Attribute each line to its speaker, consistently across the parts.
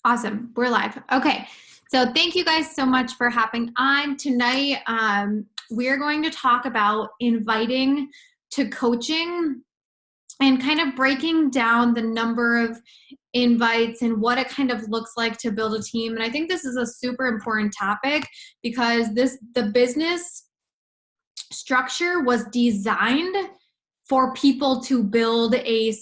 Speaker 1: Awesome. We're live. Okay. So thank you guys so much for hopping on tonight. We're going to talk about inviting to coaching and kind of breaking down the number of invites and what it kind of looks like to build a team. And I think this is a super important topic because the business structure was designed for people to build a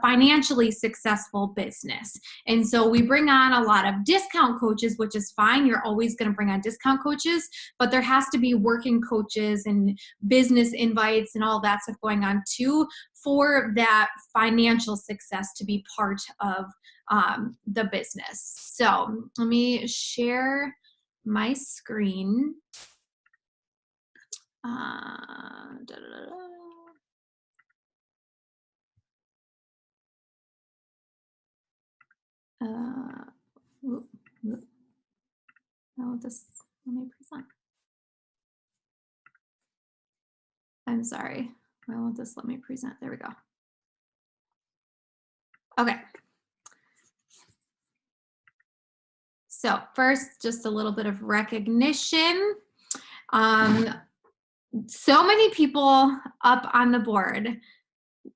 Speaker 1: financially successful business. And so we bring on a lot of discount coaches, which is fine. You're always going to bring on discount coaches, but there has to be working coaches and business invites and all that stuff going on too for that financial success to be part of the business. So let me share my screen. Let me present. I'm sorry. Why won't this let me present? There we go. Okay. So first, just a little bit of recognition. So many people up on the board.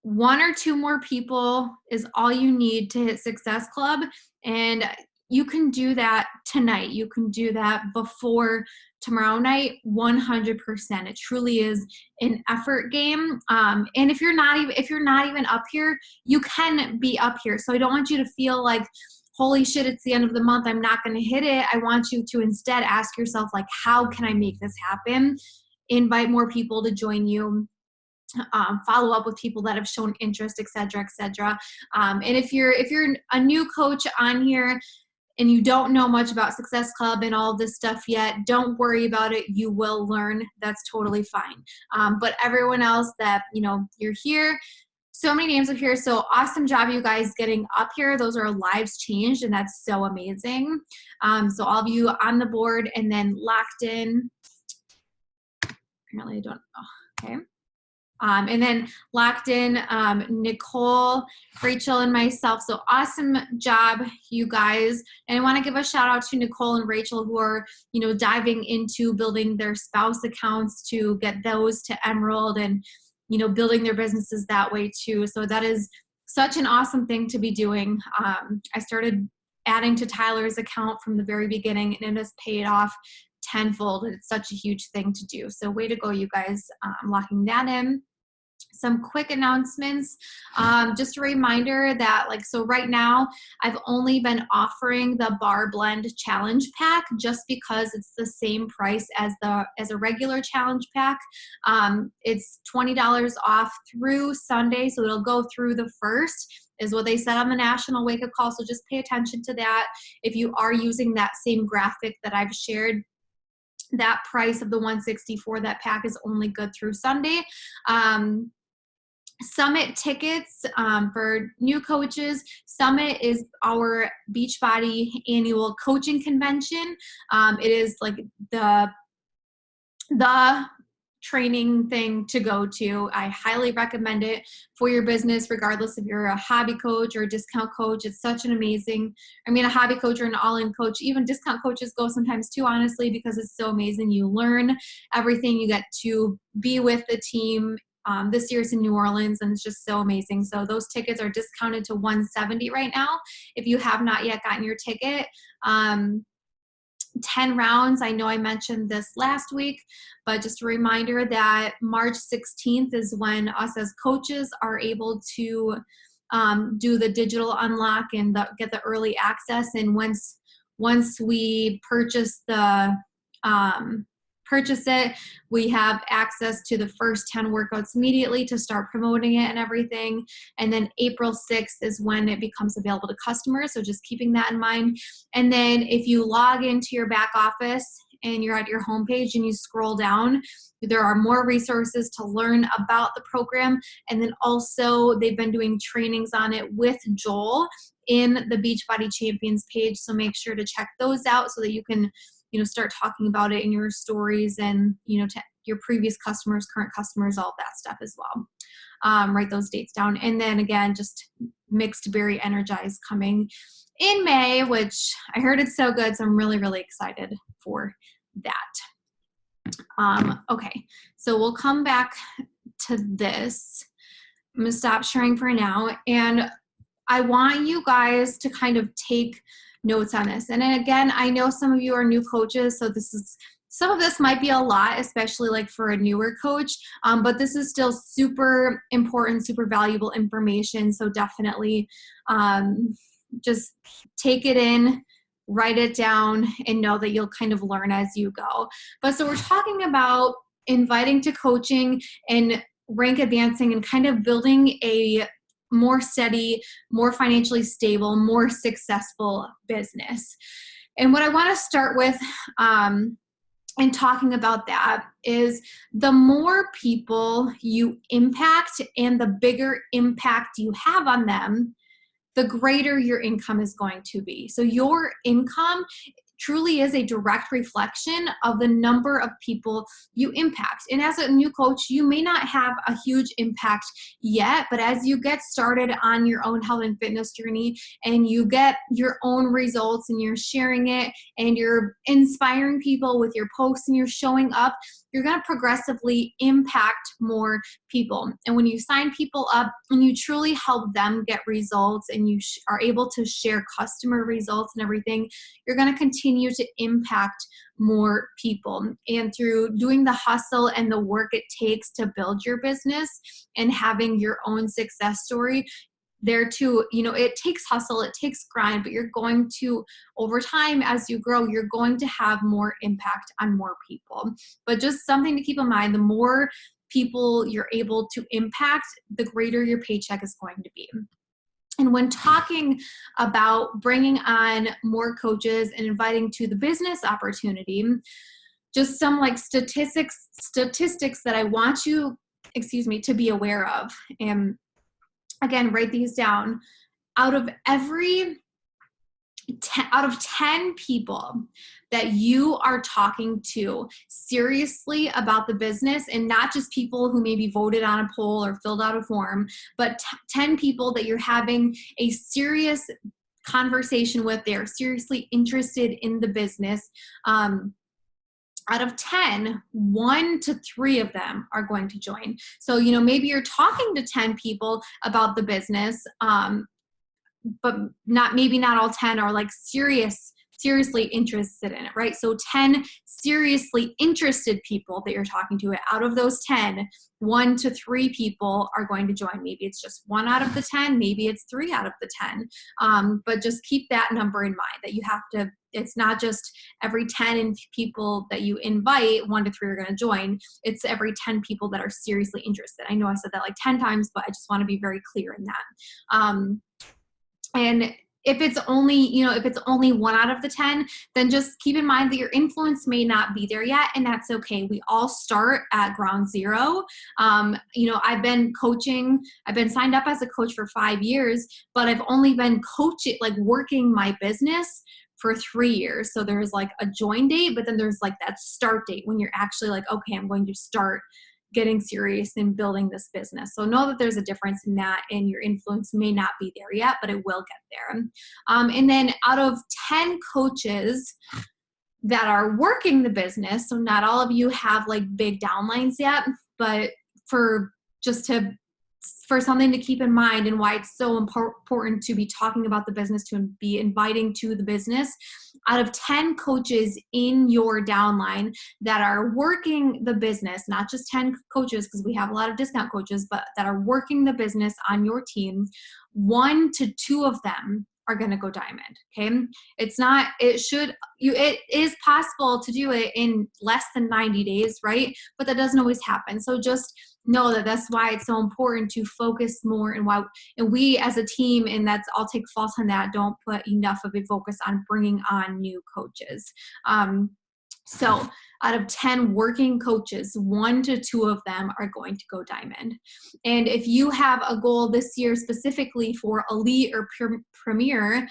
Speaker 1: 1 or 2 more people is all you need to hit Success Club, and you can do that tonight. You can do that before tomorrow night, 100%. It truly is an effort game. And if you're not even up here, you can be up here. So I don't want you to feel like, holy shit, it's the end of the month, I'm not going to hit it. I want you to instead ask yourself, like, how can I make this happen? Invite more people to join you. Follow up with people that have shown interest, et cetera, et cetera. And if you're a new coach on here and you don't know much about Success Club and all this stuff yet, don't worry about it. You will learn. That's totally fine. But everyone else that, you're here, so many names are here. So awesome job, you guys, getting up here. Those are lives changed, and that's so amazing. So all of you on the board and then locked in. Apparently I don't know. Okay. And then locked in Nicole, Rachel, and myself. So awesome job, you guys. And I want to give a shout out to Nicole and Rachel who are, diving into building their spouse accounts to get those to Emerald and, building their businesses that way too. So that is such an awesome thing to be doing. I started adding to Tyler's account from the very beginning, and it has paid off tenfold. It's such a huge thing to do. So way to go, you guys, locking that in. Some quick announcements. Just a reminder that, so right now I've only been offering the Bar Blend Challenge Pack just because it's the same price as a regular challenge pack. It's $20 off through Sunday, so it'll go through the 1st. Is what they said on the national wake-up call, so just pay attention to that. If you are using that same graphic that I've shared, that price of the $164, that pack is only good through Sunday. Summit tickets for new coaches. Summit is our Beachbody annual coaching convention. It is like the training thing to go to. I highly recommend it for your business, regardless if you're a hobby coach or a discount coach. It's such an amazing, a hobby coach or an all-in coach. Even discount coaches go sometimes too, honestly, because it's so amazing. You learn everything. You get to be with the team. This year's in New Orleans, and it's just so amazing. So those tickets are discounted to $170 right now. If you have not yet gotten your ticket, 10 rounds. I know I mentioned this last week, but just a reminder that March 16th is when us as coaches are able to do the digital unlock and get the early access. And once we purchase it, we have access to the first 10 workouts immediately to start promoting it and everything. And then April 6th is when it becomes available to customers. So just keeping that in mind. And then if you log into your back office and you're at your homepage and you scroll down, there are more resources to learn about the program. And then also they've been doing trainings on it with Joel in the Beachbody Champions page. So make sure to check those out so that you can start talking about it in your stories and, to your previous customers, current customers, all that stuff as well. Write those dates down. And then again, just Mixed Berry Energize coming in May, which I heard it's so good. So I'm really, really excited for that. Okay, so we'll come back to this. I'm gonna stop sharing for now. And I want you guys to kind of take notes on this. And then again, I know some of you are new coaches, so some of this might be a lot, especially like for a newer coach, but this is still super important, super valuable information. So definitely just take it in, write it down, and know that you'll kind of learn as you go. But so we're talking about inviting to coaching and rank advancing and kind of building a more steady, more financially stable, more successful business. And what I want to start with in talking about that is the more people you impact and the bigger impact you have on them, the greater your income is going to be. So your income truly is a direct reflection of the number of people you impact. And as a new coach, you may not have a huge impact yet, but as you get started on your own health and fitness journey and you get your own results and you're sharing it and you're inspiring people with your posts and you're showing up, you're going to progressively impact more people. And when you sign people up and you truly help them get results and you are able to share customer results and everything, you're going to continue to impact more people. And through doing the hustle and the work it takes to build your business and having your own success story, there too, it takes hustle, it takes grind, but you're going to, over time, as you grow, you're going to have more impact on more people. But just something to keep in mind, the more people you're able to impact, the greater your paycheck is going to be. And when talking about bringing on more coaches and inviting to the business opportunity, just some like statistics that I want you, to be aware of. And again, write these down. Out of 10 people that you are talking to seriously about the business, and not just people who maybe voted on a poll or filled out a form, but 10 people that you're having a serious conversation with, they're seriously interested in the business, out of 10, 1 to 3 of them are going to join. So, maybe you're talking to 10 people about the business, but maybe not all 10 are like seriously interested in it, right? So 10 seriously interested people that you're talking to, out of those 10, 1 to 3 people are going to join. Maybe it's just 1 out of the 10, maybe it's 3 out of the 10. But just keep that number in mind, that you have to, it's not just every 10 people that you invite, 1 to 3 are going to join. It's every 10 people that are seriously interested. I know I said that like 10 times, but I just want to be very clear in that. And if it's only 1 out of the 10, then just keep in mind that your influence may not be there yet, and that's okay. We all start at ground zero. I've been signed up as a coach for 5 years, but I've only been working my business for 3 years. So there's like a join date, but then there's like that start date when you're actually like, okay, I'm going to start getting serious and building this business. So know that there's a difference in that, and your influence may not be there yet, but it will get there. And then out of 10 coaches that are working the business, so not all of you have like big downlines yet, but for something to keep in mind and why it's so important to be talking about the business, to be inviting to the business, out of 10 coaches in your downline that are working the business, not just 10 coaches, because we have a lot of discount coaches, but that are working the business on your team, 1 to 2 of them are going to go diamond. Okay. It is possible to do it in less than 90 days, right? But that doesn't always happen. So just know that that's why it's so important to focus more, and we as a team, and I'll take fault on that, don't put enough of a focus on bringing on new coaches. So out of 10 working coaches, 1 to 2 of them are going to go diamond. And if you have a goal this year specifically for elite or premier,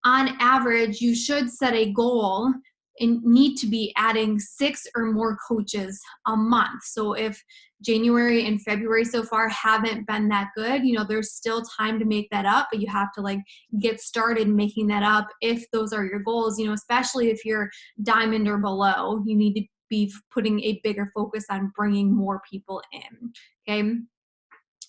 Speaker 1: on average, you should set a goal and need to be adding 6 or more coaches a month. So if January and February so far haven't been that good. There's still time to make that up, but you have to like get started making that up if those are your goals, especially if you're diamond or below. You need to be putting a bigger focus on bringing more people in. Okay.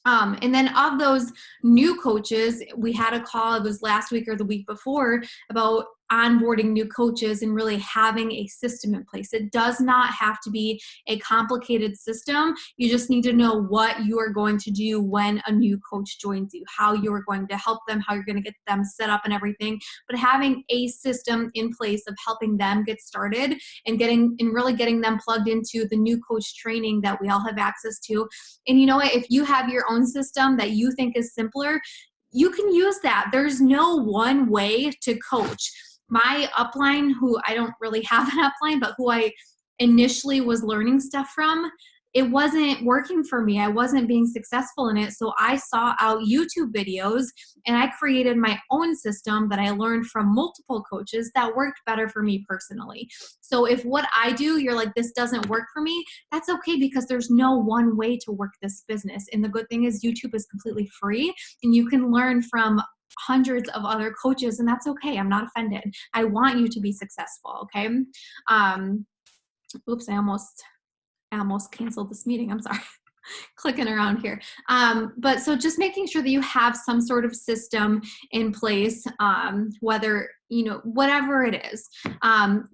Speaker 1: And then of those new coaches, we had a call, it was last week or the week before, about onboarding new coaches and really having a system in place. It does not have to be a complicated system. You just need to know what you are going to do when a new coach joins you, how you are going to help them, how you're going to get them set up and everything. But having a system in place of helping them get started and really getting them plugged into the new coach training that we all have access to. And you know what? If you have your own system that you think is simpler, you can use that. There's no one way to coach. My upline, who I don't really have an upline, but who I initially was learning stuff from, it wasn't working for me. I wasn't being successful in it. So I saw out YouTube videos and I created my own system that I learned from multiple coaches that worked better for me personally. So if what I do, you're like, this doesn't work for me, that's okay, because there's no one way to work this business. And the good thing is YouTube is completely free and you can learn from hundreds of other coaches, and that's okay. I'm not offended. I want you to be successful. Okay. Oops, I almost canceled this meeting. I'm sorry. Clicking around here. But so just making sure that you have some sort of system in place, whether, whatever it is,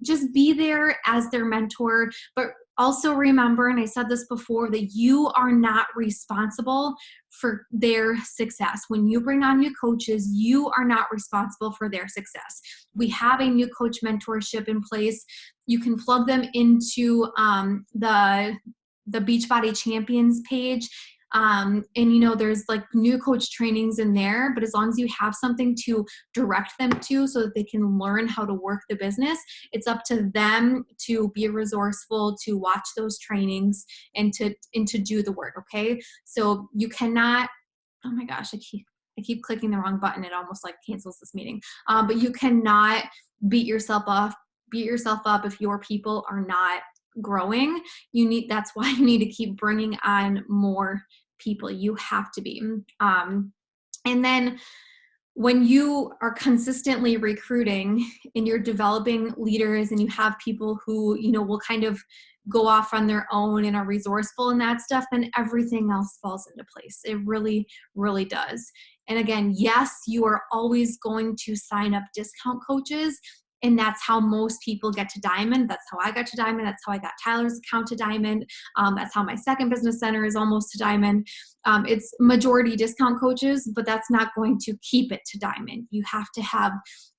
Speaker 1: just be there as their mentor, but also remember, and I said this before, that you are not responsible for their success. When you bring on new coaches, you are not responsible for their success. We have a new coach mentorship in place. You can plug them into the Beachbody Champions page. And there's like new coach trainings in there, but as long as you have something to direct them to so that they can learn how to work the business, it's up to them to be resourceful, to watch those trainings and to do the work. Okay. So you cannot, oh my gosh, I keep clicking the wrong button. It almost like cancels this meeting. But you cannot beat yourself up if your people are not growing. That's why you need to keep bringing on more people. You have to be. And then when you are consistently recruiting and you're developing leaders and you have people who, will kind of go off on their own and are resourceful and that stuff, then everything else falls into place. It really, really does. And again, yes, you are always going to sign up discount coaches. And that's how most people get to Diamond. That's how I got to Diamond. That's how I got Tyler's account to Diamond. That's how my second business center is almost to Diamond. It's majority discount coaches, but that's not going to keep it to Diamond. You have to have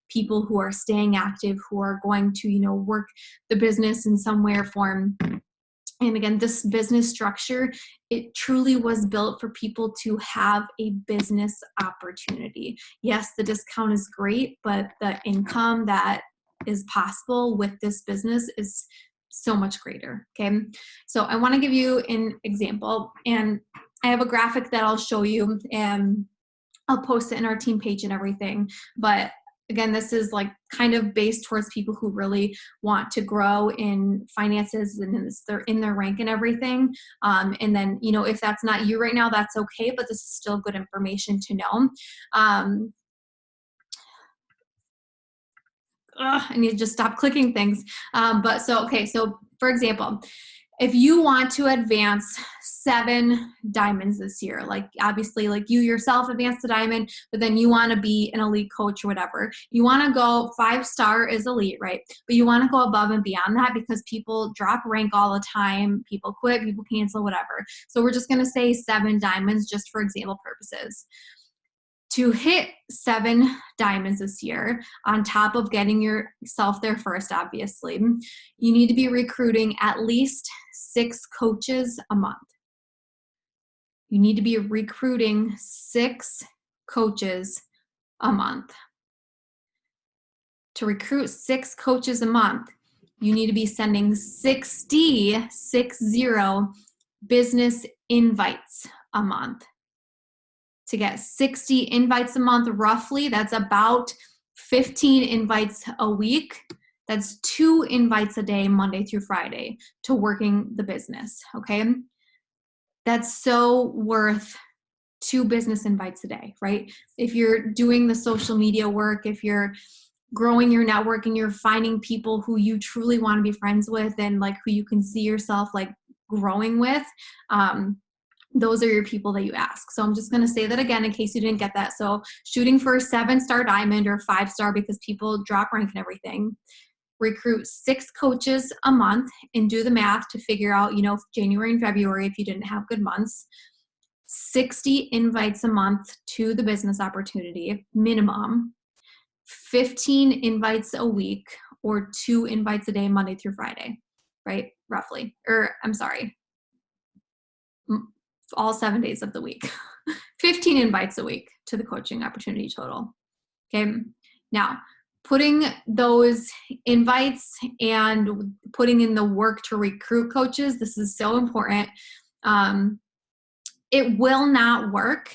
Speaker 1: people who are staying active, who are going to, work the business in some way or form. And again, this business structure, it truly was built for people to have a business opportunity. Yes, the discount is great, but the income that is possible with this business is so much greater. Okay. So I want to give you an example, and I have a graphic that I'll show you and I'll post it in our team page and everything. But again, this is like kind of based towards people who really want to grow in finances and they're in their rank and everything. And then, if that's not you right now, that's okay, but this is still good information to know. I need to just stop clicking things. So for example, if you want to advance 7 diamonds this year, like obviously like you yourself advanced a diamond, but then you want to be an elite coach or whatever, you want to go 5-star is elite, right? But you want to go above and beyond that because people drop rank all the time, people quit, people cancel, whatever. So we're just going to say 7 diamonds just for example purposes. To hit 7 diamonds this year, on top of getting yourself there first, obviously, you need to be recruiting at least 6 coaches a month. You need to be recruiting 6 coaches a month. To recruit 6 coaches a month, you need to be sending 60 business invites a month. To get 60 invites a month, roughly, that's about 15 invites a week. That's 2 invites a day, Monday through Friday, to working the business, okay? That's so worth 2 business invites a day, right? If you're doing the social media work, if you're growing your network and you're finding people who you truly want to be friends with and like who you can see yourself like growing with, those are your people that you ask. So I'm just going to say that again in case you didn't get that. So shooting for a 7-star diamond or 5-star because people drop rank and everything. Recruit 6 coaches a month and do the math to figure out, January and February if you didn't have good months. 60 invites a month to the business opportunity minimum. 15 invites a week or 2 invites a day, Monday through Friday, right? Roughly. Or I'm sorry, all 7 days of the week. 15 invites a week to the coaching opportunity total. Okay. Now, putting those invites and putting in the work to recruit coaches, this is so important. It will not work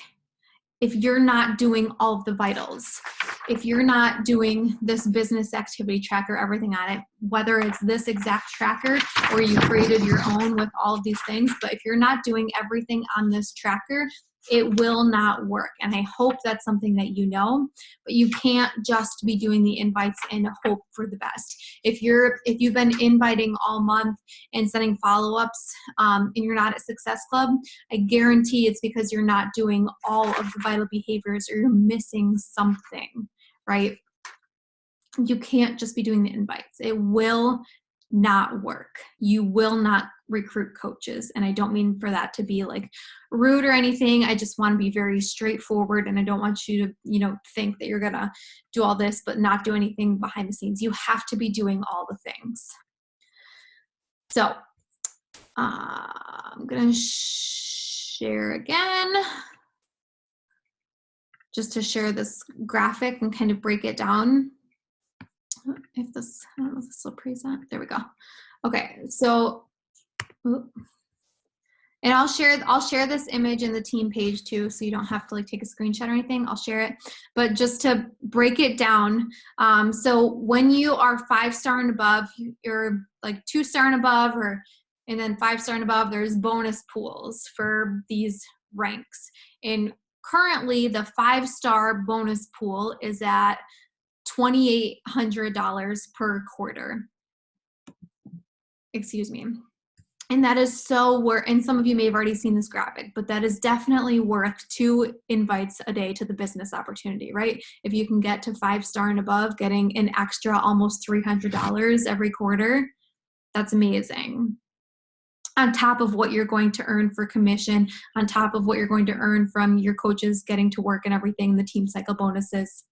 Speaker 1: if you're not doing all of the vitals. If you're not doing this business activity tracker, everything on it, whether it's this exact tracker or you created your own with all of these things, but if you're not doing everything on this tracker, it will not work. And I hope that's something that you know, but you can't just be doing the invites and hope for the best. If you've been inviting all month and sending follow-ups and you're not at Success Club, I guarantee it's because you're not doing all of the vital behaviors or you're missing something, right? You can't just be doing the invites. It will not work. You will not recruit coaches. And I don't mean for that to be like rude or anything. I just want to be very straightforward. And I don't want you to, think that you're going to do all this, but not do anything behind the scenes. You have to be doing all the things. So I'm going to share again, just to share this graphic and kind of break it down. I don't know if this will present. There we go. Okay, so, and I'll share this image in the team page too, so you don't have to like take a screenshot or anything. I'll share it, but just to break it down. So when you are 5-star and above, you're like 2-star and above, and then 5-star and above, there's bonus pools for these ranks. And currently the 5-star bonus pool is at $2,800 per quarter. Excuse me. And that is so worth, and some of you may have already seen this graphic, but that is definitely worth 2 invites a day to the business opportunity, right? If you can get to 5-star and above, getting an extra almost $300 every quarter, that's amazing. On top of what you're going to earn for commission, on top of what you're going to earn from your coaches getting to work and everything, the team cycle bonuses,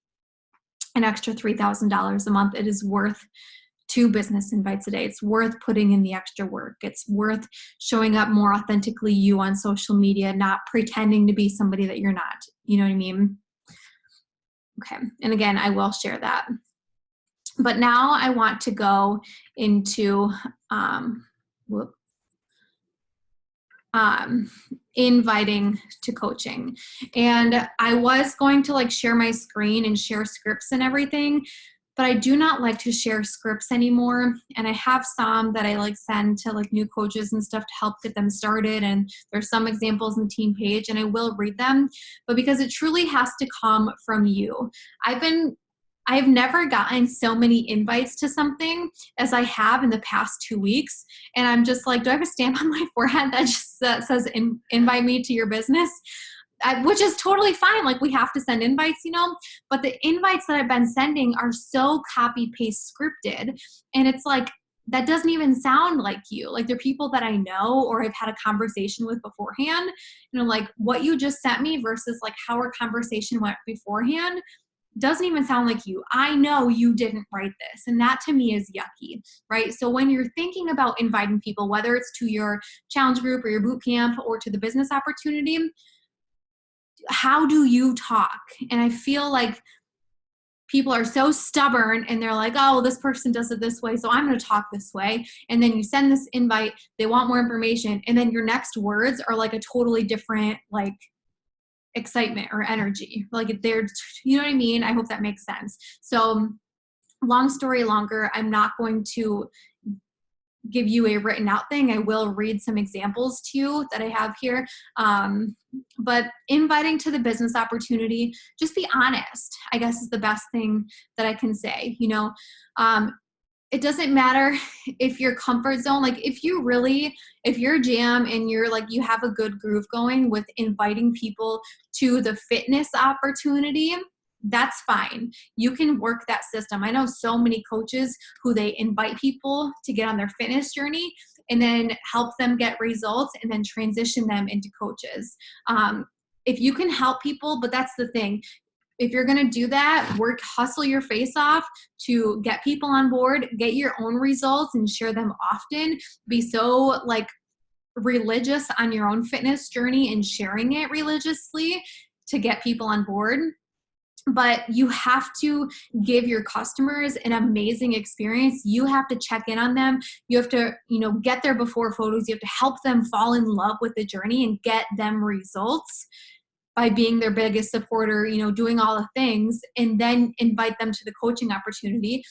Speaker 1: an extra $3,000 a month, it is worth 2 business invites a day. It's worth putting in the extra work. It's worth showing up more authentically you on social media, not pretending to be somebody that you're not. You know what I mean? Okay. And again, I will share that. But now I want to go into inviting to coaching. And I was going to like share my screen and share scripts and everything, but I do not like to share scripts anymore. And I have some that I like send to like new coaches and stuff to help get them started. And there's some examples in the team page and I will read them, but because it truly has to come from you. I've never gotten so many invites to something as I have in the past 2 weeks. And I'm just like, do I have a stamp on my forehead that says invite me to your business? Which is totally fine. Like we have to send invites, but the invites that I've been sending are so copy paste scripted. And it's like, that doesn't even sound like you. Like they're people that I know or I've had a conversation with beforehand. Like what you just sent me versus like how our conversation went beforehand doesn't even sound like you. I know you didn't write this. And that to me is yucky, right? So when you're thinking about inviting people, whether it's to your challenge group or your boot camp or to the business opportunity, how do you talk? And I feel like people are so stubborn and they're like, oh, this person does it this way, so I'm going to talk this way. And then you send this invite, they want more information. And then your next words are like a totally different, like, excitement or energy. Like they're, you know what I mean? I hope that makes sense. So long story longer, I'm not going to give you a written out thing. I will read some examples to you that I have here. But inviting to the business opportunity, just be honest, I guess is the best thing that I can say. You know, it doesn't matter if your comfort zone, like if you're jam and you're like, you have a good groove going with inviting people to the fitness opportunity, that's fine. You can work that system. I know so many coaches who they invite people to get on their fitness journey and then help them get results and then transition them into coaches. If you can help people, but that's the thing. If you're going to do that, hustle your face off to get people on board, get your own results and share them often. Be so like religious on your own fitness journey and sharing it religiously to get people on board. But you have to give your customers an amazing experience. You have to check in on them. You have to, get their before photos. You have to help them fall in love with the journey and get them results by being their biggest supporter, doing all the things, and then invite them to the coaching opportunity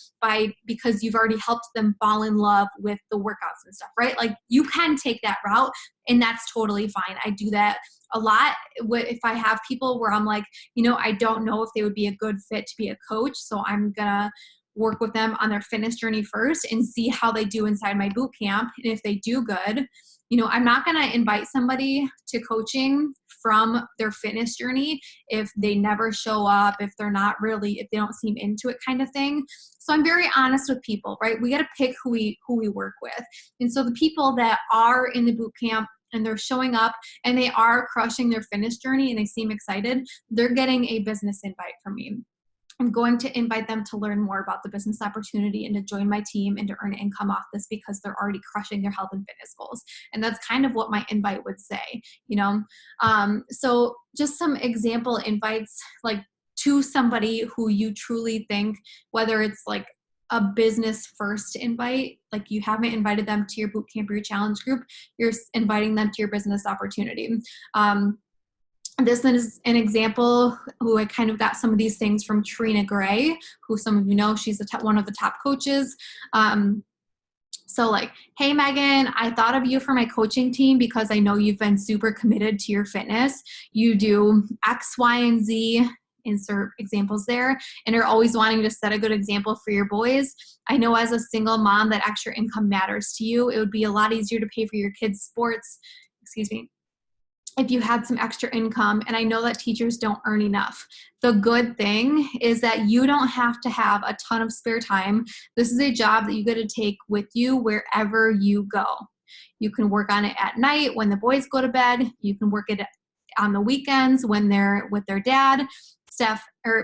Speaker 1: because you've already helped them fall in love with the workouts and stuff, right? Like you can take that route and that's totally fine. I do that a lot. If I have people where I'm like, I don't know if they would be a good fit to be a coach, so I'm gonna work with them on their fitness journey first and see how they do inside my boot camp. And if they do good, I'm not going to invite somebody to coaching from their fitness journey if they never show up, if they don't seem into it kind of thing. So I'm very honest with people, right? We got to pick who we work with. And so the people that are in the boot camp and they're showing up and they are crushing their fitness journey and they seem excited, they're getting a business invite from me. I'm going to invite them to learn more about the business opportunity and to join my team and to earn income off this because they're already crushing their health and fitness goals. And that's kind of what my invite would say, So just some example invites, like to somebody who you truly think, whether it's like a business first invite, like you haven't invited them to your boot camp or your challenge group, you're inviting them to your business opportunity. This is an example who I kind of got some of these things from Trina Gray, who some of you know, she's one of the top coaches. So like, hey, Megan, I thought of you for my coaching team because I know you've been super committed to your fitness. You do X, Y, and Z, insert examples there, and are always wanting to set a good example for your boys. I know as a single mom that extra income matters to you. It would be a lot easier to pay for your kids' sports, if you had some extra income, and I know that teachers don't earn enough. The good thing is that you don't have to have a ton of spare time. This is a job that you get to take with you wherever you go. You can work on it at night when the boys go to bed. You can work it on the weekends when they're with their dad.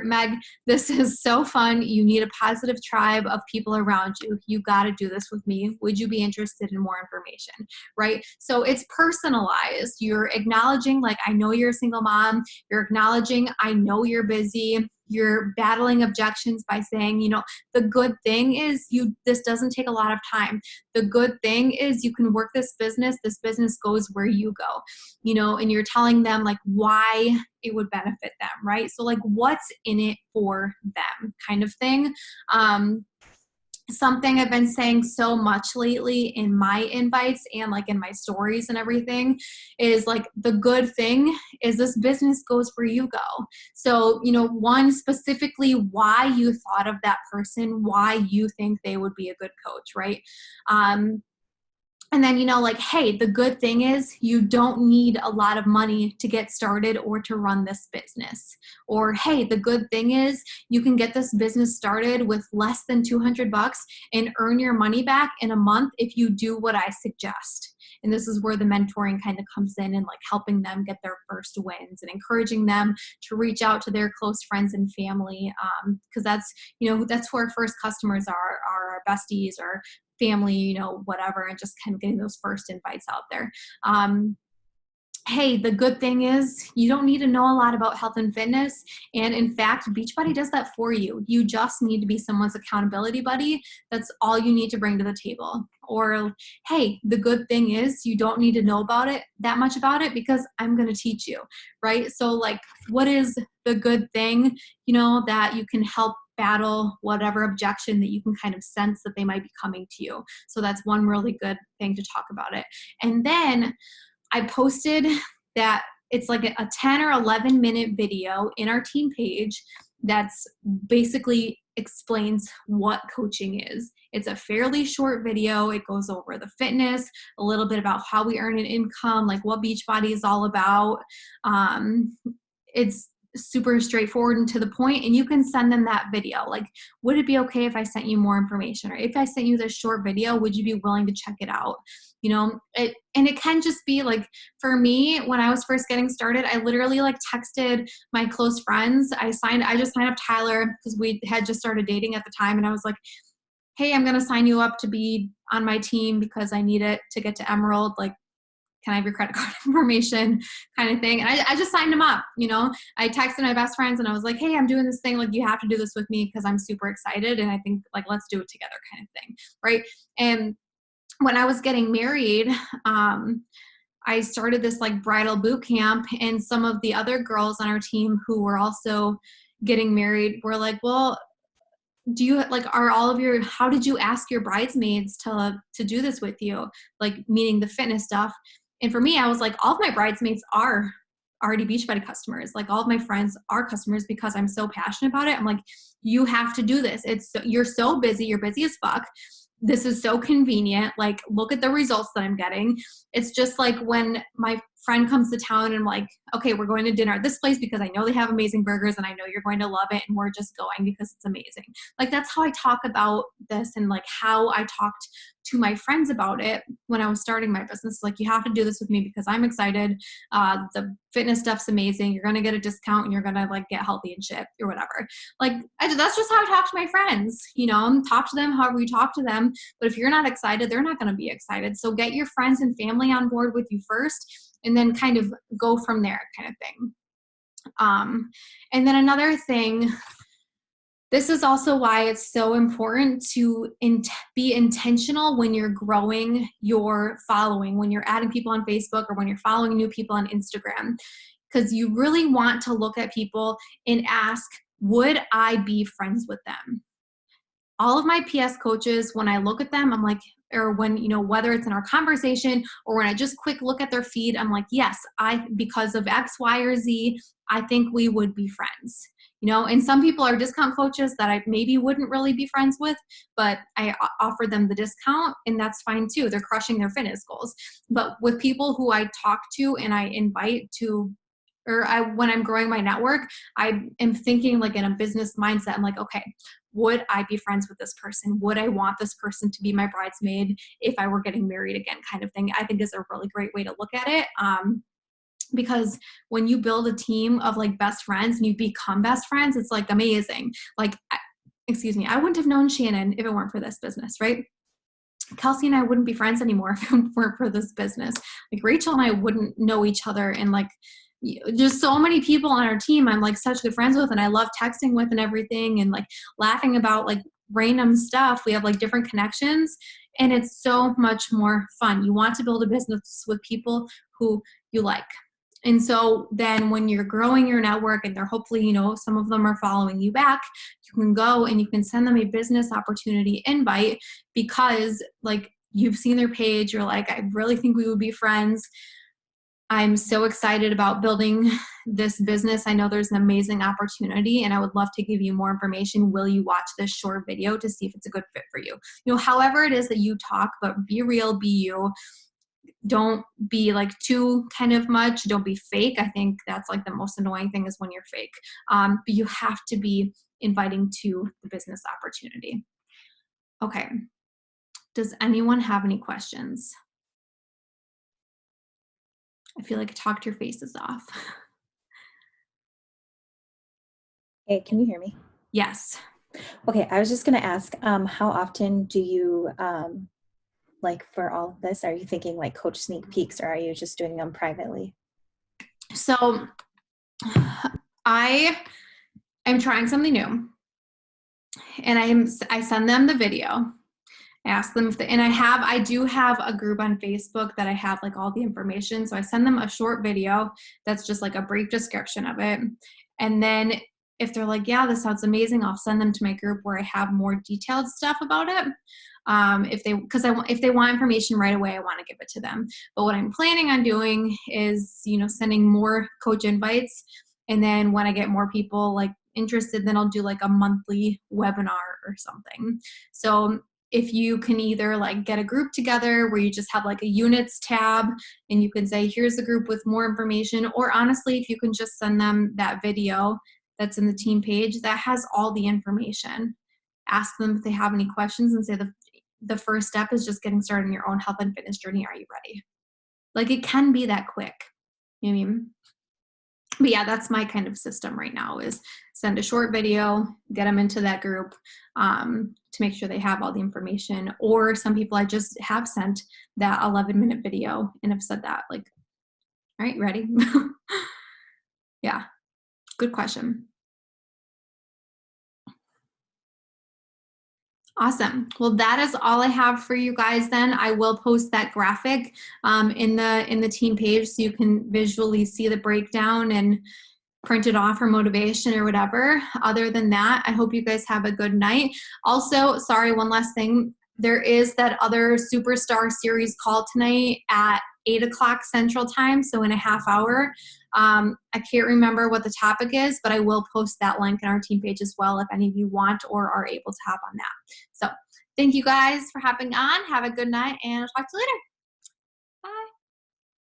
Speaker 1: Meg, this is so fun. You need a positive tribe of people around you. You got to do this with me. Would you be interested in more information? Right? So it's personalized. You're acknowledging, like, I know you're a single mom. You're acknowledging, I know you're busy. You're battling objections by saying, the good thing is this doesn't take a lot of time. The good thing is you can work this business goes where you go, and you're telling them like why it would benefit them, right? So like what's in it for them kind of thing. Something I've been saying so much lately in my invites and like in my stories and everything is like the good thing is this business goes where you go. So, one, specifically why you thought of that person, why you think they would be a good coach, right? And then, like, hey, the good thing is you don't need a lot of money to get started or to run this business. Or, hey, the good thing is you can get this business started with less than $200 and earn your money back in a month if you do what I suggest. And this is where the mentoring kind of comes in and like helping them get their first wins and encouraging them to reach out to their close friends and family. Because that's who our first customers are our besties or family, whatever, and just kind of getting those first invites out there. Hey, the good thing is you don't need to know a lot about health and fitness. And in fact, Beachbody does that for you. You just need to be someone's accountability buddy. That's all you need to bring to the table. Or, hey, the good thing is you don't need to know that much about it because I'm going to teach you, right? So like, what is the good thing, that you can help battle whatever objection that you can kind of sense that they might be coming to you. So that's one really good thing to talk about it. And then I posted that it's like a 10 or 11 minute video in our team page that's basically explains what coaching is. It's a fairly short video. It goes over the fitness, a little bit about how we earn an income, like what Beachbody is all about. It's super straightforward and to the point, and you can send them that video. Like, would it be okay if I sent you more information? Or if I sent you this short video, would you be willing to check it out? You know, and it can just be like, for me, when I was first getting started, I literally like texted my close friends. I just signed up Tyler because we had just started dating at the time. And I was like, hey, I'm going to sign you up to be on my team because I need it to get to Emerald. Like, can I have your credit card information kind of thing? And I just signed them up, you know. I texted my best friends and I was like, hey, I'm doing this thing. Like, you have to do this with me because I'm super excited. And I think, like, let's do it together kind of thing, right? And when I was getting married, I started this like bridal boot camp, and some of the other girls on our team who were also getting married were like, well, do you like, are all of your, how did you ask your bridesmaids to do this with you? Like, meaning the fitness stuff. And for me, I was like, all of my bridesmaids are already Beachbody customers. Like, all of my friends are customers because I'm so passionate about it. I'm like, you have to do this. You're so busy. You're busy as fuck. This is so convenient. Like, look at the results that I'm getting. It's just like when my friend comes to town and I'm like, okay, we're going to dinner at this place because I know they have amazing burgers and I know you're going to love it. And we're just going because it's amazing. Like, that's how I talk about this, and like how I talked to my friends about it when I was starting my business. Like, you have to do this with me because I'm excited. The fitness stuff's amazing. You're going to get a discount and you're going to like get healthy and shit or whatever. Like, that's just how I talk to my friends, you know, talk to them however you talk to them. But if you're not excited, they're not going to be excited. So get your friends and family on board with you first, and then kind of go from there kind of thing. And then another thing, this is also why it's so important to be intentional when you're growing your following, when you're adding people on Facebook or when you're following new people on Instagram, because you really want to look at people and ask, would I be friends with them? All of my PS coaches, when I look at them, I'm like, or when, you know, whether it's in our conversation or when I just quick look at their feed, I'm like, yes, because of X, Y, or Z, I think we would be friends, you know. And some people are discount coaches that I maybe wouldn't really be friends with, but I offer them the discount, and that's fine too. They're crushing their fitness goals. But with people who I talk to and I invite to, when I'm growing my network, I am thinking like in a business mindset. I'm like, okay, would I be friends with this person? Would I want this person to be my bridesmaid if I were getting married again, kind of thing? I think is a really great way to look at it. Because when you build a team of like best friends and you become best friends, it's like amazing. Like, I wouldn't have known Shannon if it weren't for this business, right? Kelsey and I wouldn't be friends anymore if it weren't for this business. Like, Rachel and I wouldn't know each other, and like, there's so many people on our team I'm like such good friends with, and I love texting with and everything, and like laughing about like random stuff. We have like different connections, and it's so much more fun. You want to build a business with people who you like. And so then when you're growing your network and they're hopefully, you know, some of them are following you back, you can go and you can send them a business opportunity invite because like you've seen their page. You're like, I really think we would be friends. I'm so excited about building this business. I know there's an amazing opportunity and I would love to give you more information. Will you watch this short video to see if it's a good fit for you? You know, however it is that you talk, but be real, be you. Don't be like too kind of much. Don't be fake. I think that's like the most annoying thing is when you're fake. But you have to be inviting to the business opportunity. Okay. Does anyone have any questions? I feel like I talked your faces off.
Speaker 2: Hey, can you hear me?
Speaker 1: Yes.
Speaker 2: Okay, I was just going to ask, how often do you, like for all of this, are you thinking like coach sneak peeks, or are you just doing them privately?
Speaker 1: So I am trying something new, and I send them the video. I ask them I do have a group on Facebook that I have like all the information. So I send them a short video that's just like a brief description of it. And then if they're like, yeah, this sounds amazing, I'll send them to my group where I have more detailed stuff about it. If they want information right away, I want to give it to them. But what I'm planning on doing is, sending more coach invites. And then when I get more people like interested, then I'll do like a monthly webinar or something. So if you can either like get a group together where you just have like a units tab and you can say, here's the group with more information, or honestly, if you can just send them that video that's in the team page that has all the information. Ask them if they have any questions and say the first step is just getting started in your own health and fitness journey. Are you ready? Like, it can be that quick. You know what I mean? But yeah, that's my kind of system right now, is send a short video, get them into that group to make sure they have all the information. Or some people I just have sent that 11-minute video and have said that, like, all right, ready? Yeah, good question. Awesome. Well, that is all I have for you guys then. I will post that graphic in the team page so you can visually see the breakdown and print it off for motivation or whatever. Other than that, I hope you guys have a good night. Also, sorry, one last thing. There is that other Superstar Series call tonight at 8 o'clock Central Time, so in a half hour. I can't remember what the topic is, but I will post that link in our team page as well if any of you want or are able to hop on that. So thank you guys for hopping on. Have a good night, and I'll talk to you later.